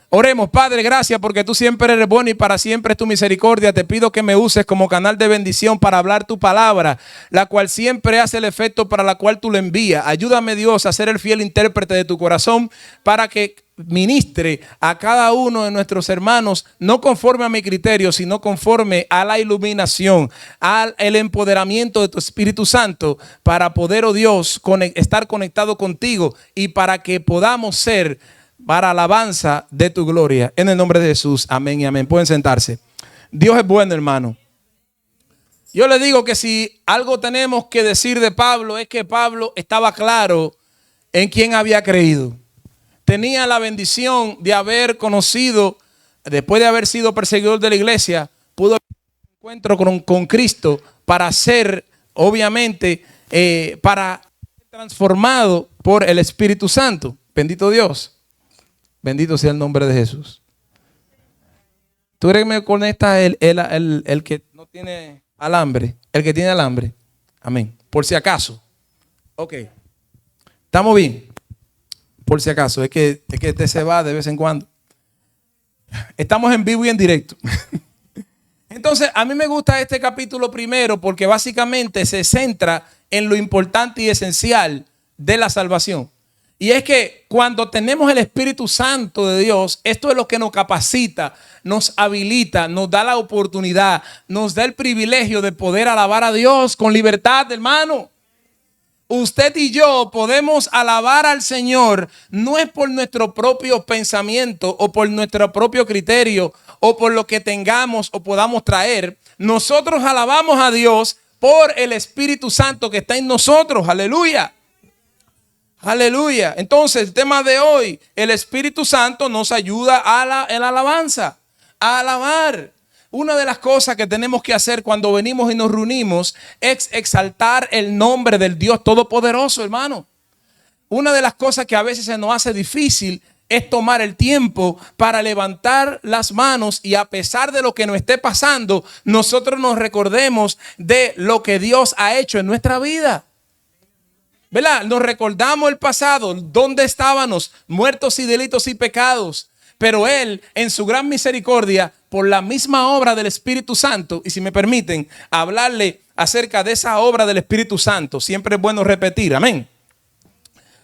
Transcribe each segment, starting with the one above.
Oremos. Padre, gracias porque tú siempre eres bueno y para siempre es tu misericordia. Te pido que me uses como canal de bendición para hablar tu palabra, la cual siempre hace el efecto para la cual tú lo envías. Ayúdame, Dios, a ser el fiel intérprete de tu corazón para que ministre a cada uno de nuestros hermanos, no conforme a mi criterio, sino conforme a la iluminación, al empoderamiento de tu Espíritu Santo, para poder, oh Dios, estar conectado contigo y para que podamos ser para alabanza de tu gloria. En el nombre de Jesús, amén y amén. Pueden sentarse. Dios es bueno, hermano. Yo le digo que si algo tenemos que decir de Pablo es que Pablo estaba claro en quién había creído. Tenía la bendición de haber conocido, después de haber sido perseguidor de la iglesia, pudo haber un encuentro con Cristo para ser, obviamente, para ser transformado por el Espíritu Santo. Bendito Dios. Bendito sea el nombre de Jesús. Tú eres que me conecta el que no tiene alambre. El que tiene alambre. Amén. Por si acaso. Ok. Estamos bien. Por si acaso. Es que este se va de vez en cuando. Estamos en vivo y en directo. Entonces, a mí me gusta este capítulo primero porque básicamente se centra en lo importante y esencial de la salvación. Y es que cuando tenemos el Espíritu Santo de Dios, esto es lo que nos capacita, nos habilita, nos da la oportunidad, nos da el privilegio de poder alabar a Dios con libertad, hermano. Usted y yo podemos alabar al Señor, no es por nuestro propio pensamiento o por nuestro propio criterio o por lo que tengamos o podamos traer. Nosotros alabamos a Dios por el Espíritu Santo que está en nosotros. Aleluya. Aleluya. Entonces, el tema de hoy, el Espíritu Santo nos ayuda a la alabanza, a alabar. Una de las cosas que tenemos que hacer cuando venimos y nos reunimos es exaltar el nombre del Dios Todopoderoso, hermano. Una de las cosas que a veces se nos hace difícil es tomar el tiempo para levantar las manos y a pesar de lo que nos esté pasando, nosotros nos recordemos de lo que Dios ha hecho en nuestra vida. ¿Verdad? Nos recordamos el pasado, dónde estábamos, muertos y delitos y pecados. Pero Él, en su gran misericordia, por la misma obra del Espíritu Santo, y si me permiten hablarle acerca de esa obra del Espíritu Santo, siempre es bueno repetir, amén.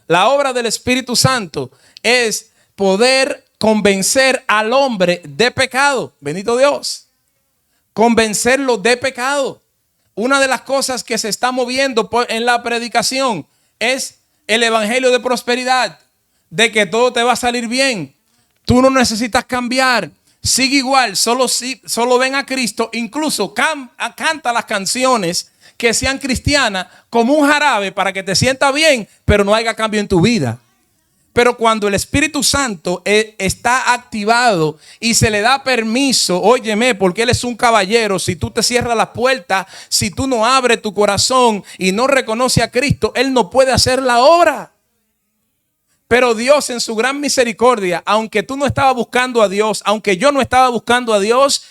La obra del Espíritu Santo es poder convencer al hombre de pecado. Bendito Dios. Convencerlo de pecado. Una de las cosas que se está moviendo en la predicación es el evangelio de prosperidad, de que todo te va a salir bien. Tú no necesitas cambiar. Sigue igual, solo ven a Cristo. Incluso canta las canciones que sean cristianas como un jarabe para que te sientas bien, pero no haya cambio en tu vida. Pero cuando el Espíritu Santo está activado y se le da permiso, óyeme, porque Él es un caballero, si tú te cierras las puertas, si tú no abres tu corazón y no reconoces a Cristo, Él no puede hacer la obra. Pero Dios en su gran misericordia, aunque tú no estabas buscando a Dios, aunque yo no estaba buscando a Dios,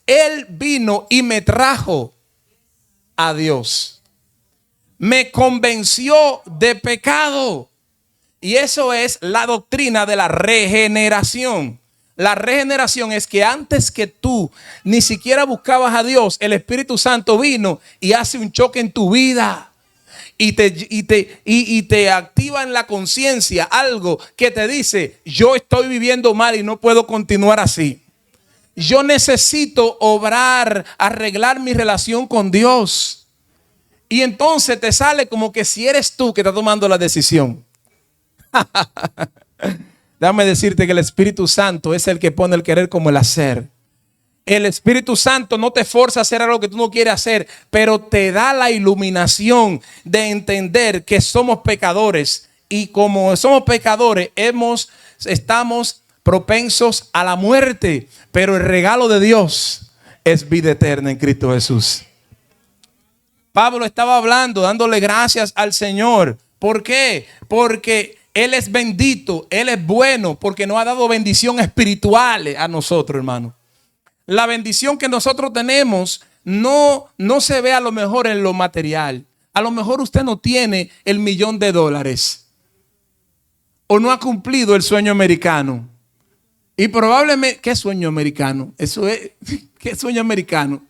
Él vino y me trajo a Dios. Me convenció de pecado. Y eso es la doctrina de la regeneración. La regeneración es que antes que tú ni siquiera buscabas a Dios, el Espíritu Santo vino y hace un choque en tu vida. Y te activa en la conciencia algo que te dice, yo estoy viviendo mal y no puedo continuar así. Yo necesito obrar, arreglar mi relación con Dios. Y entonces te sale como que si eres tú que estás tomando la decisión. Déjame decirte que el Espíritu Santo es el que pone el querer como el hacer. El Espíritu Santo no te forza a hacer algo que tú no quieres hacer, pero te da la iluminación de entender que somos pecadores. Y como somos pecadores, estamos propensos a la muerte. Pero el regalo de Dios es vida eterna en Cristo Jesús. Pablo estaba hablando, dándole gracias al Señor. ¿Por qué? Porque Él es bendito, Él es bueno, porque nos ha dado bendición espiritual a nosotros, hermano. La bendición que nosotros tenemos no se ve a lo mejor en lo material. A lo mejor usted no tiene el $1,000,000 o no ha cumplido el sueño americano. Y probablemente, ¿qué sueño americano? Eso es, ¿qué sueño americano?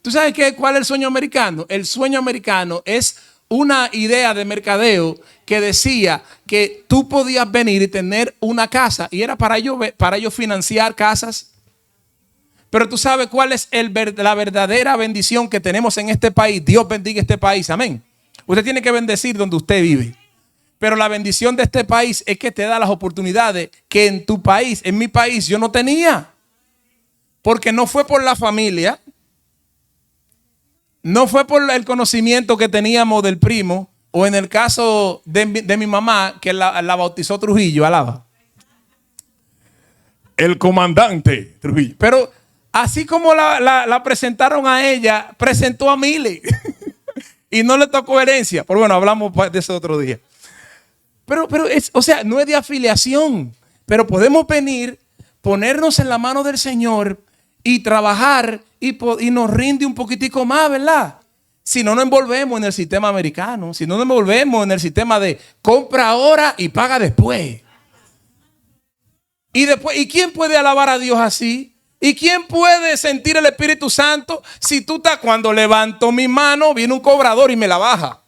¿Tú sabes cuál es el sueño americano? El sueño americano es una idea de mercadeo que decía que tú podías venir y tener una casa y era para ellos financiar casas. Pero tú sabes cuál es la verdadera bendición que tenemos en este país. Dios bendiga este país, amén. Usted tiene que bendecir donde usted vive. Pero la bendición de este país es que te da las oportunidades que en tu país, en mi país, yo no tenía. Porque no fue por la familia, no fue por el conocimiento que teníamos del primo, o en el caso de mi mamá, que la bautizó Trujillo, alaba. El comandante Trujillo. Pero así como la presentaron a ella, presentó a miles. Y no le tocó herencia. Pero bueno, hablamos de eso otro día. Pero o sea, no es de afiliación. Pero podemos venir, ponernos en la mano del Señor y trabajar y nos rinde un poquitico más, ¿verdad? Si no nos envolvemos en el sistema americano, si no nos envolvemos en el sistema de compra ahora y paga después. ¿Y quién puede alabar a Dios así? ¿Y quién puede sentir el Espíritu Santo si tú estás, cuando levanto mi mano, viene un cobrador y me la baja?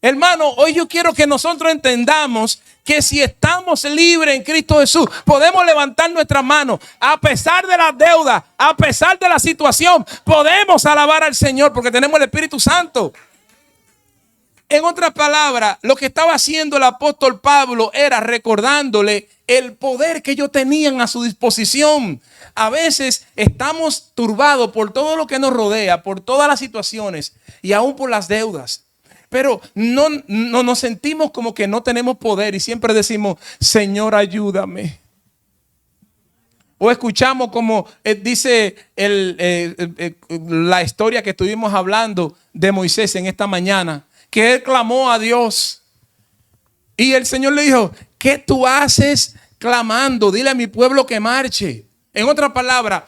Hermano, hoy yo quiero que nosotros entendamos que si estamos libres en Cristo Jesús, podemos levantar nuestras manos a pesar de las deudas, a pesar de la situación, podemos alabar al Señor porque tenemos el Espíritu Santo. En otras palabras, lo que estaba haciendo el apóstol Pablo era recordándole el poder que ellos tenían a su disposición. A veces estamos turbados por todo lo que nos rodea, por todas las situaciones y aún por las deudas. Pero no nos sentimos como que no tenemos poder y siempre decimos, Señor, ayúdame. O escuchamos como dice la historia que estuvimos hablando de Moisés en esta mañana, que él clamó a Dios. Y el Señor le dijo, ¿qué tú haces clamando? Dile a mi pueblo que marche. En otras palabras,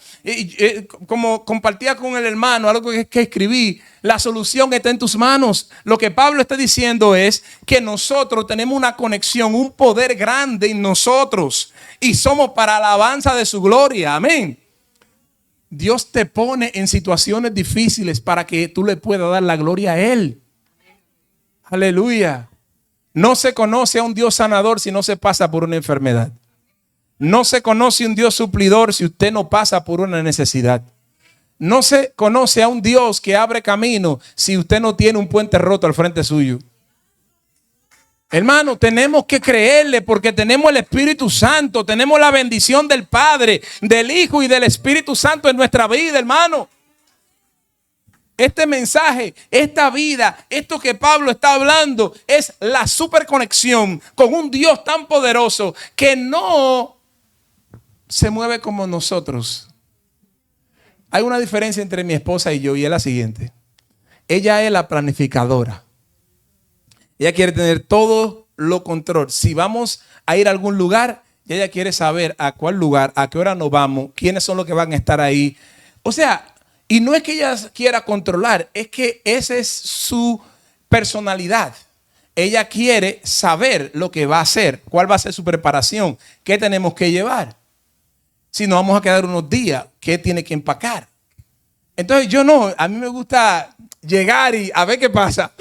como compartía con el hermano, algo que escribí, la solución está en tus manos. Lo que Pablo está diciendo es que nosotros tenemos una conexión, un poder grande en nosotros y somos para alabanza de su gloria. Amén. Dios te pone en situaciones difíciles para que tú le puedas dar la gloria a Él. Aleluya. No se conoce a un Dios sanador si no se pasa por una enfermedad. No se conoce un Dios suplidor si usted no pasa por una necesidad. No se conoce a un Dios que abre camino si usted no tiene un puente roto al frente suyo. Hermano, tenemos que creerle porque tenemos el Espíritu Santo, tenemos la bendición del Padre, del Hijo y del Espíritu Santo en nuestra vida, hermano. Este mensaje, esta vida, esto que Pablo está hablando es la superconexión con un Dios tan poderoso que no se mueve como nosotros. Hay una diferencia entre mi esposa y yo y es la siguiente. Ella es la planificadora. Ella quiere tener todo lo control. Si vamos a ir a algún lugar, ella quiere saber a cuál lugar, a qué hora nos vamos, quiénes son los que van a estar ahí. O sea, y no es que ella quiera controlar, es que esa es su personalidad. Ella quiere saber lo que va a hacer, cuál va a ser su preparación, qué tenemos que llevar. Si nos vamos a quedar unos días, ¿qué tiene que empacar? Entonces yo no, a mí me gusta llegar y a ver qué pasa.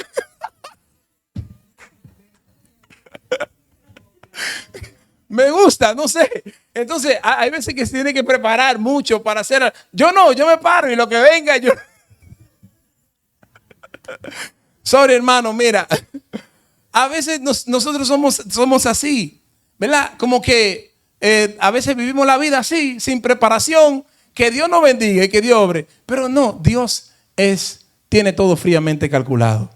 Me gusta, no sé. Entonces hay veces que se tiene que preparar mucho para hacer. Yo no, yo me paro y lo que venga yo. Sorry, hermano, mira. A veces nosotros somos así, ¿verdad? Como que a veces vivimos la vida así, sin preparación, que Dios nos bendiga y que Dios obre. Pero no, Dios tiene todo fríamente calculado.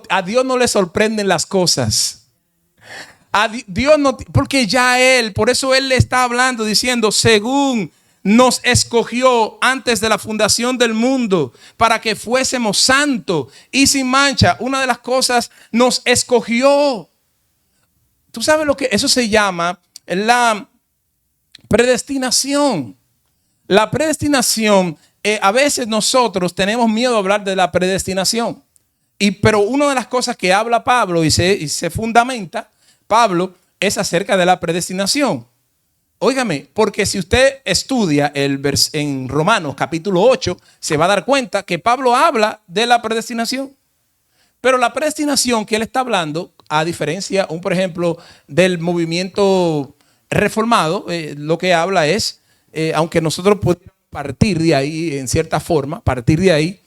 A Dios no le sorprenden las cosas. A Dios no, porque ya por eso Él le está hablando diciendo, según nos escogió antes de la fundación del mundo para que fuésemos santos y sin mancha. Una de las cosas, nos escogió. Tú sabes lo que eso se llama la predestinación. La predestinación a veces nosotros tenemos miedo a hablar de la predestinación. Pero una de las cosas que habla Pablo y se fundamenta Pablo es acerca de la predestinación. Óigame, porque si usted estudia en Romanos capítulo 8, se va a dar cuenta que Pablo habla de la predestinación. Pero la predestinación que él está hablando, a diferencia, por ejemplo, del movimiento reformado, lo que habla es, aunque nosotros podemos partir de ahí, en cierta forma, partir de ahí,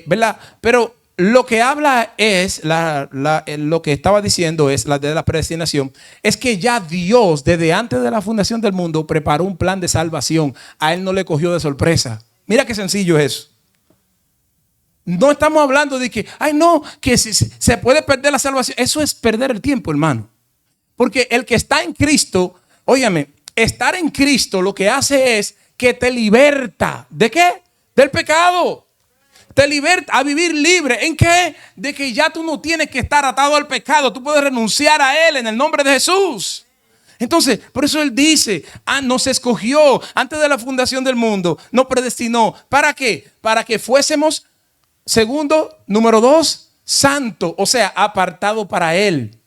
¿verdad? Pero lo que habla es, lo que estaba diciendo es, la de la predestinación, es que ya Dios, desde antes de la fundación del mundo, preparó un plan de salvación. A él no le cogió de sorpresa. Mira qué sencillo es eso. No estamos hablando de que, ay no, que se puede perder la salvación. Eso es perder el tiempo, hermano. Porque el que está en Cristo, óyame, estar en Cristo lo que hace es que te liberta. ¿De qué? Del pecado. Te liberta a vivir libre. ¿En qué? De que ya tú no tienes que estar atado al pecado. Tú puedes renunciar a él en el nombre de Jesús. Entonces, por eso él dice, nos escogió antes de la fundación del mundo, nos predestinó. ¿Para qué? Para que fuésemos, segundo, número 2, santo, o sea, apartado para él.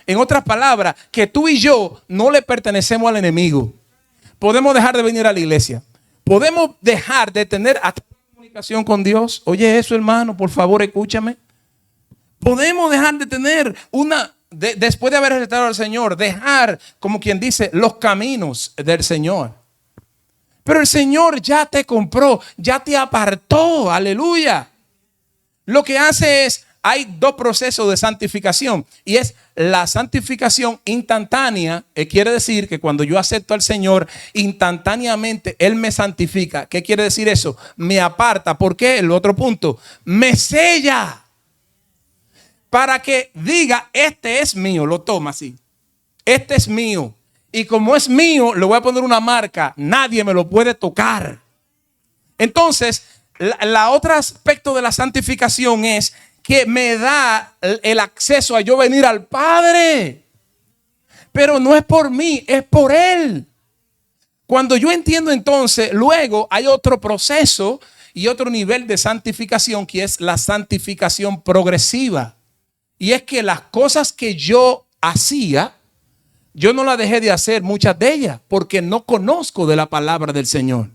En otras palabras, que tú y yo no le pertenecemos al enemigo. Podemos dejar de venir a la iglesia. Podemos dejar de tener comunicación con Dios. Oye eso, hermano, por favor, escúchame. Podemos dejar de tener después de haber aceptado al Señor, dejar, como quien dice, los caminos del Señor. Pero el Señor ya te compró, ya te apartó, aleluya. Lo que hace es, hay dos procesos de santificación y es la santificación instantánea. Quiere decir que cuando yo acepto al Señor, instantáneamente Él me santifica. ¿Qué quiere decir eso? Me aparta. ¿Por qué? El otro punto, me sella para que diga, este es mío. Lo toma así, este es mío. Y como es mío, le voy a poner una marca. Nadie me lo puede tocar. Entonces, la otro aspecto de la santificación es que me da el acceso a yo venir al Padre. Pero no es por mí, es por Él. Cuando yo entiendo entonces, luego hay otro proceso y otro nivel de santificación que es la santificación progresiva. Y es que las cosas que yo hacía, yo no las dejé de hacer, muchas de ellas, porque no conozco de la palabra del Señor.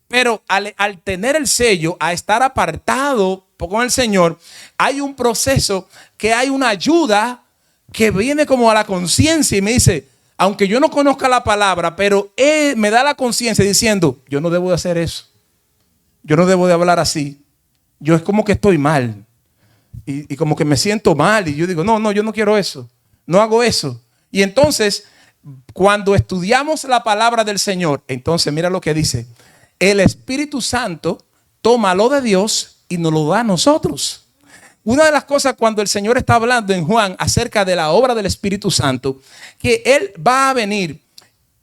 Pero al tener el sello, a estar apartado con el Señor, hay un proceso que hay una ayuda que viene como a la conciencia y me dice, aunque yo no conozca la palabra, pero Él me da la conciencia diciendo, yo no debo de hacer eso. Yo no debo de hablar así. Yo es como que estoy mal. Y como que me siento mal. Y yo digo, no, yo no quiero eso. No hago eso. Y entonces, cuando estudiamos la palabra del Señor, entonces mira lo que dice. El Espíritu Santo toma lo de Dios y nos lo da a nosotros. Una de las cosas cuando el Señor está hablando en Juan acerca de la obra del Espíritu Santo, que Él va a venir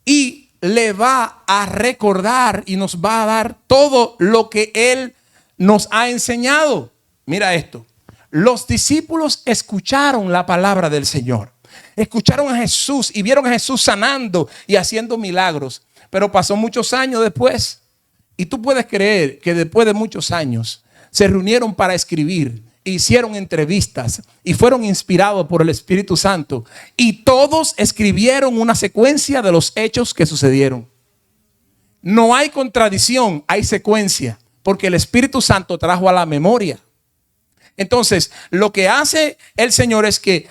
y le va a recordar y nos va a dar todo lo que Él nos ha enseñado. Mira esto. Los discípulos escucharon la palabra del Señor. Escucharon a Jesús y vieron a Jesús sanando y haciendo milagros. Pero pasó muchos años después. Y tú puedes creer que después de muchos años se reunieron para escribir, hicieron entrevistas y fueron inspirados por el Espíritu Santo. Y todos escribieron una secuencia de los hechos que sucedieron. No hay contradicción, hay secuencia, porque el Espíritu Santo trajo a la memoria. Entonces, lo que hace el Señor es que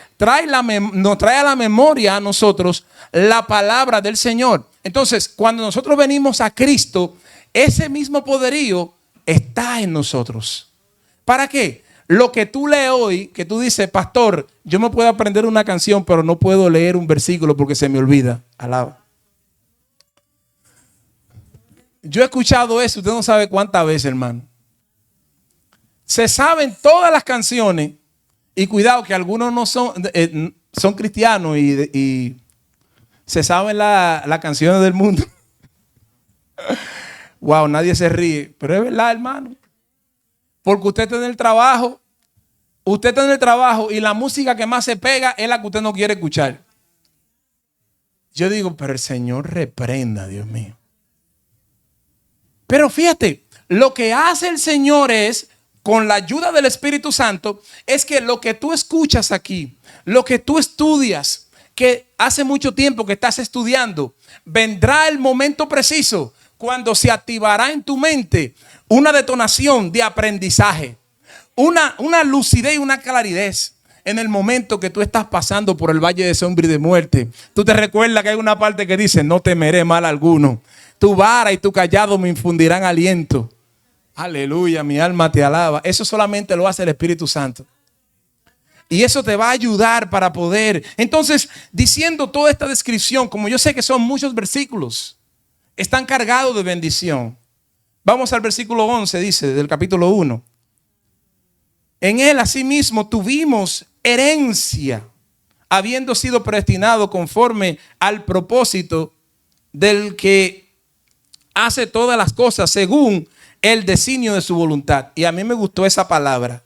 nos trae a la memoria a nosotros la palabra del Señor. Entonces, cuando nosotros venimos a Cristo, ese mismo poderío está en nosotros. ¿Para qué? Lo que tú lees hoy, que tú dices, pastor, yo me puedo aprender una canción, pero no puedo leer un versículo porque se me olvida. Alaba. Yo he escuchado eso, usted no sabe cuántas veces, hermano. Se saben todas las canciones y cuidado que algunos no son cristianos y se saben las canciones del mundo. Wow, nadie se ríe, pero es verdad, hermano. Porque usted está en el trabajo, y la música que más se pega es la que usted no quiere escuchar. Yo digo, pero el Señor reprenda, Dios mío. Pero fíjate, lo que hace el Señor es, con la ayuda del Espíritu Santo, es que lo que tú escuchas aquí, lo que tú estudias, que hace mucho tiempo que estás estudiando, vendrá el momento preciso cuando se activará en tu mente una detonación de aprendizaje, una lucidez y una claridad. En el momento que tú estás pasando por el valle de sombra y de muerte, tú te recuerdas que hay una parte que dice: no temeré mal alguno. Tu vara y tu callado me infundirán aliento. Aleluya, mi alma te alaba. Eso solamente lo hace el Espíritu Santo. Y eso te va a ayudar para poder. Entonces, diciendo toda esta descripción, como yo sé que son muchos versículos, están cargados de bendición. Vamos al versículo 11, dice, del capítulo 1. En él asimismo tuvimos herencia, habiendo sido predestinado conforme al propósito del que hace todas las cosas según el designio de su voluntad. Y a mí me gustó esa palabra,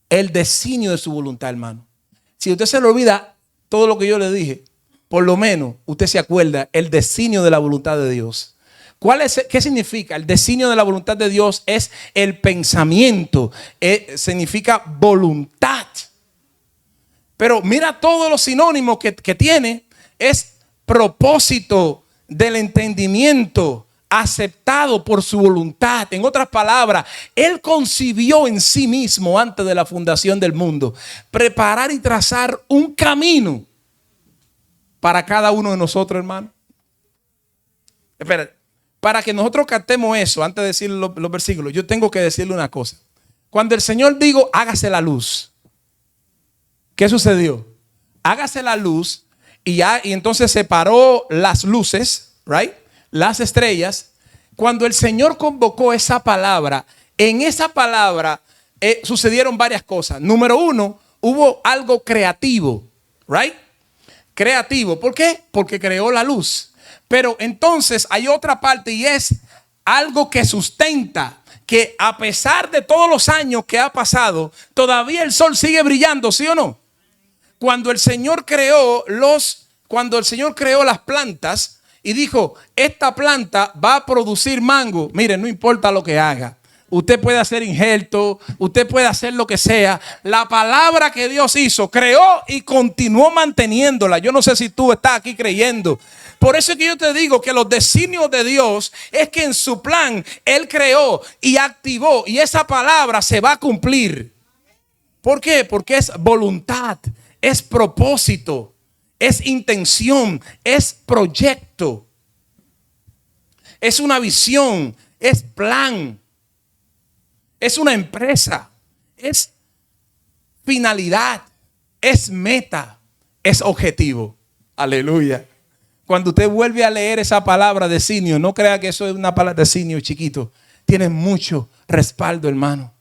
el designio de su voluntad, hermano. Si usted se le olvida todo lo que yo le dije, por lo menos usted se acuerda el designio de la voluntad de Dios. ¿Qué significa? El designio de la voluntad de Dios es el pensamiento, significa voluntad. Pero mira todos los sinónimos que tiene. Es propósito del entendimiento, aceptado por su voluntad. En otras palabras, Él concibió en sí mismo antes de la fundación del mundo preparar y trazar un camino para cada uno de nosotros, hermano. Espera, para que nosotros captemos eso, antes de decir los versículos, yo tengo que decirle una cosa. Cuando el Señor dijo: hágase la luz, ¿qué sucedió? Hágase la luz y entonces separó las luces, right? Las estrellas. Cuando el Señor convocó esa palabra, en esa palabra sucedieron varias cosas. Número uno, hubo algo creativo, right? Creativo. ¿Por qué? Porque creó la luz. Pero entonces hay otra parte, y es algo que sustenta, que a pesar de todos los años que ha pasado, todavía el sol sigue brillando, ¿sí o no? Cuando el Señor creó las plantas y dijo: esta planta va a producir mango. Miren, no importa lo que haga. Usted puede hacer injerto, usted puede hacer lo que sea. La palabra que Dios hizo, creó y continuó manteniéndola. Yo no sé si tú estás aquí creyendo. Por eso es que yo te digo que los designios de Dios es que en su plan Él creó y activó, y esa palabra se va a cumplir. ¿Por qué? Porque es voluntad, es propósito, es intención, es proyecto, es una visión, es plan, es una empresa, es finalidad, es meta, es objetivo. Aleluya. Cuando usted vuelve a leer esa palabra designio, no crea que eso es una palabra designio chiquito. Tiene mucho respaldo, hermano.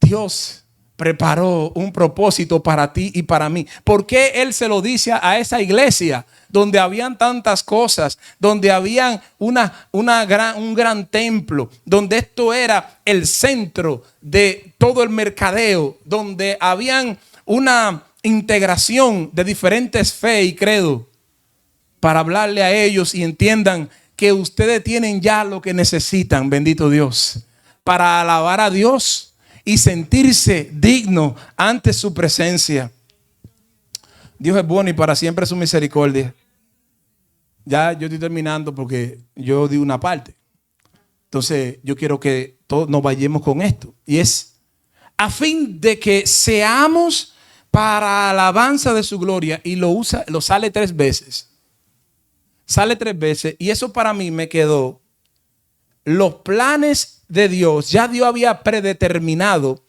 Dios preparó un propósito para ti y para mí. ¿Por qué Él se lo dice a esa iglesia donde habían tantas cosas, donde habían un gran templo, donde esto era el centro de todo el mercadeo, donde habían una integración de diferentes fe y credo, para hablarle a ellos y entiendan que ustedes tienen ya lo que necesitan, bendito Dios, para alabar a Dios y sentirse digno ante su presencia? Dios es bueno y para siempre su misericordia. Ya yo estoy terminando porque yo di una parte. Entonces yo quiero que todos nos vayamos con esto. Y es a fin de que seamos para alabanza de su gloria. Y lo sale 3 veces. Sale 3 veces. Y eso para mí me quedó. Los planes de Dios, ya Dios había predeterminado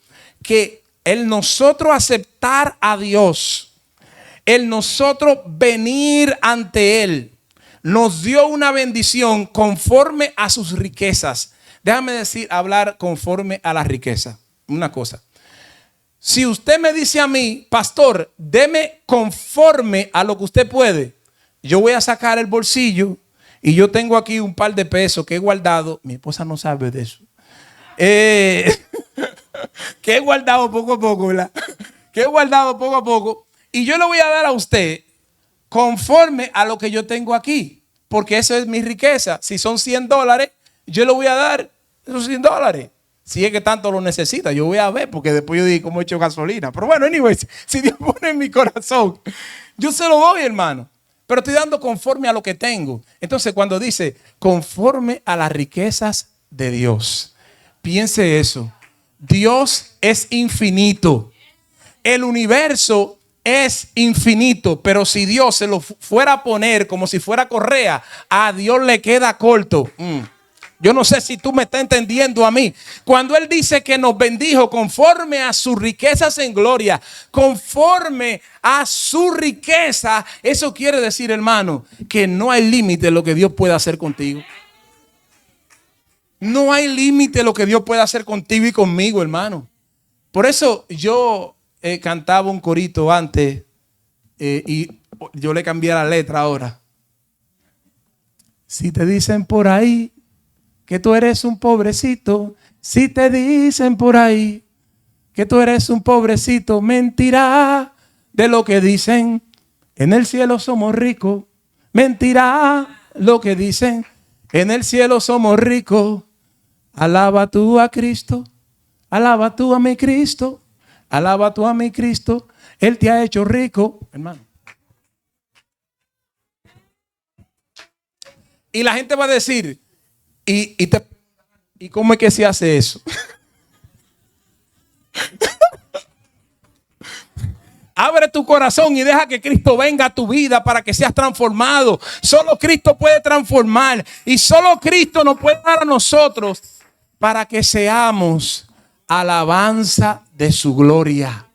que el nosotros aceptar a Dios, el nosotros venir ante Él, nos dio una bendición conforme a sus riquezas. Déjame hablar conforme a la riqueza. Una cosa. Si usted me dice a mí: pastor, deme conforme a lo que usted puede, yo voy a sacar el bolsillo y yo tengo aquí un par de pesos que he guardado. Mi esposa no sabe de eso. Que he guardado poco a poco, ¿verdad? Que he guardado poco a poco. Y yo le voy a dar a usted conforme a lo que yo tengo aquí, porque eso es mi riqueza. Si son $100, yo le voy a dar esos $100. Si es que tanto lo necesita, yo voy a ver, porque después yo digo cómo he hecho gasolina. Pero bueno, anyways, si Dios pone en mi corazón, yo se lo doy, hermano. Pero estoy dando conforme a lo que tengo. Entonces, cuando dice conforme a las riquezas de Dios, piense eso. Dios es infinito. El universo es infinito, pero si Dios se lo fuera a poner como si fuera correa, a Dios le queda corto. Yo no sé si tú me estás entendiendo a mí. Cuando Él dice que nos bendijo conforme a sus riquezas en gloria, conforme a su riqueza, eso quiere decir, hermano, que no hay límite en lo que Dios pueda hacer contigo. No hay límite en lo que Dios pueda hacer contigo y conmigo, hermano. Por eso yo cantaba un corito antes y yo le cambié la letra ahora. Si te dicen por ahí que tú eres un pobrecito, si te dicen por ahí que tú eres un pobrecito, mentira de lo que dicen. En el cielo somos ricos. Mentira lo que dicen. En el cielo somos ricos. Alaba tú a Cristo. Alaba tú a mi Cristo. Alaba tú a mi Cristo. Él te ha hecho rico, hermano. Y la gente va a decir, ¿y cómo es que se hace eso? Abre tu corazón y deja que Cristo venga a tu vida para que seas transformado. Solo Cristo puede transformar y solo Cristo nos puede dar a nosotros para que seamos alabanza de su gloria.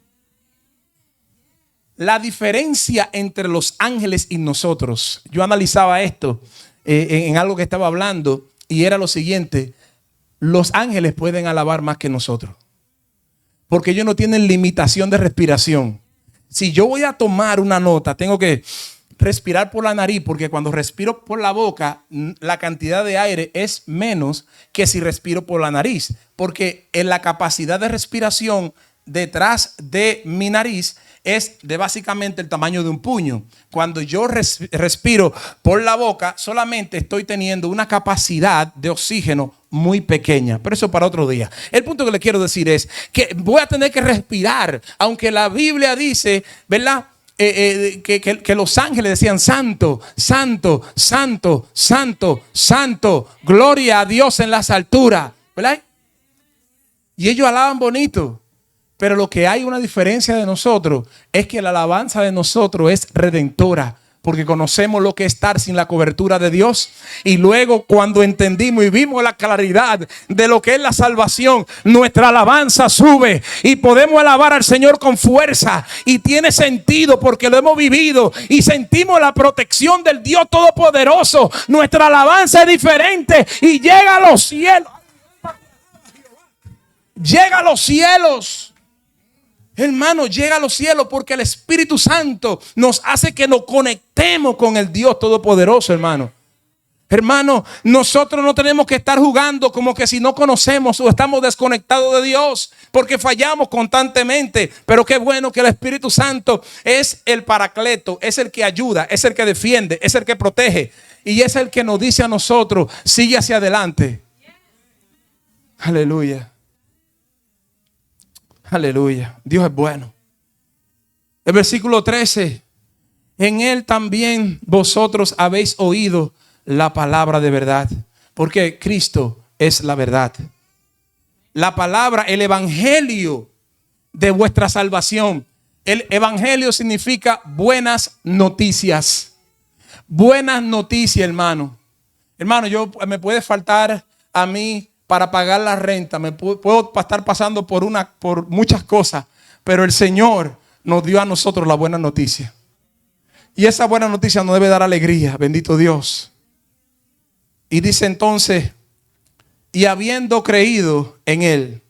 La diferencia entre los ángeles y nosotros, yo analizaba esto en algo que estaba hablando y era lo siguiente: los ángeles pueden alabar más que nosotros porque ellos no tienen limitación de respiración. Si yo voy a tomar una nota, tengo que respirar por la nariz, porque cuando respiro por la boca, la cantidad de aire es menos que si respiro por la nariz, porque en la capacidad de respiración detrás de mi nariz es de básicamente el tamaño de un puño. Cuando yo respiro por la boca, solamente estoy teniendo una capacidad de oxígeno muy pequeña, pero eso para otro día. El punto que le quiero decir es que voy a tener que respirar, aunque la Biblia dice, ¿verdad? Que los ángeles decían santo, santo, santo, santo, santo, gloria a Dios en las alturas, ¿verdad? Y ellos alaban bonito. Pero lo que hay una diferencia de nosotros es que la alabanza de nosotros es redentora, porque conocemos lo que es estar sin la cobertura de Dios. Y luego cuando entendimos y vimos la claridad de lo que es la salvación, nuestra alabanza sube y podemos alabar al Señor con fuerza. Y tiene sentido porque lo hemos vivido y sentimos la protección del Dios Todopoderoso. Nuestra alabanza es diferente y llega a los cielos. Llega a los cielos. Hermano, llega a los cielos porque el Espíritu Santo nos hace que nos conectemos con el Dios Todopoderoso, hermano. Hermano, nosotros no tenemos que estar jugando como que si no conocemos o estamos desconectados de Dios, porque fallamos constantemente. Pero qué bueno que el Espíritu Santo es el paracleto, es el que ayuda, es el que defiende, es el que protege y es el que nos dice a nosotros, sigue hacia adelante. Aleluya. Aleluya, Dios es bueno. El versículo 13: en Él también vosotros habéis oído la palabra de verdad, porque Cristo es la verdad. La palabra, el evangelio de vuestra salvación. El evangelio significa buenas noticias. Buenas noticias, hermano. Hermano, me puede faltar a mí para pagar la renta, me puedo estar pasando por muchas cosas, pero el Señor nos dio a nosotros la buena noticia. Y esa buena noticia nos debe dar alegría, bendito Dios. Y dice entonces, y habiendo creído en Él.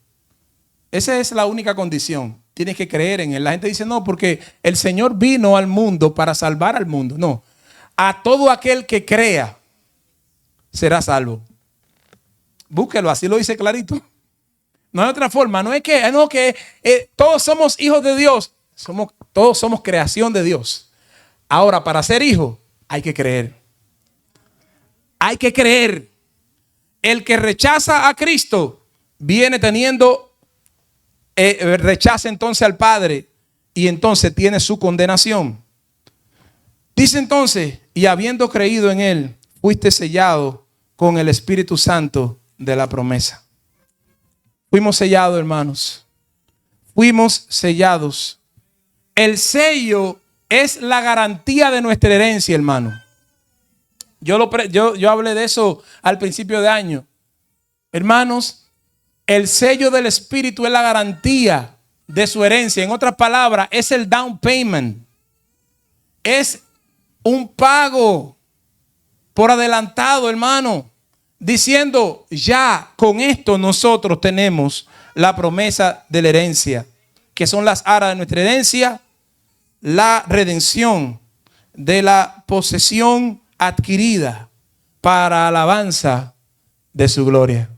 Esa es la única condición. Tienes que creer en Él. La gente dice, no, porque el Señor vino al mundo para salvar al mundo. No, a todo aquel que crea será salvo. Búsquelo, así lo dice clarito. No hay otra forma. No es que, todos somos hijos de Dios. Todos somos creación de Dios. Ahora, para ser hijo, hay que creer. Hay que creer. el que rechaza a Cristo viene teniendo, rechaza entonces al Padre y entonces tiene su condenación. Dice entonces, y habiendo creído en Él, fuiste sellado con el Espíritu Santo de la promesa. Fuimos sellados, hermanos. Fuimos sellados. El sello es la garantía de nuestra herencia, hermano. Yo hablé de eso al principio de año. Hermanos, el sello del Espíritu es la garantía de su herencia. En otras palabras, es el down payment. Es un pago por adelantado, hermano, diciendo, ya con esto nosotros tenemos la promesa de la herencia, que son las aras de nuestra herencia, la redención de la posesión adquirida para alabanza de su gloria.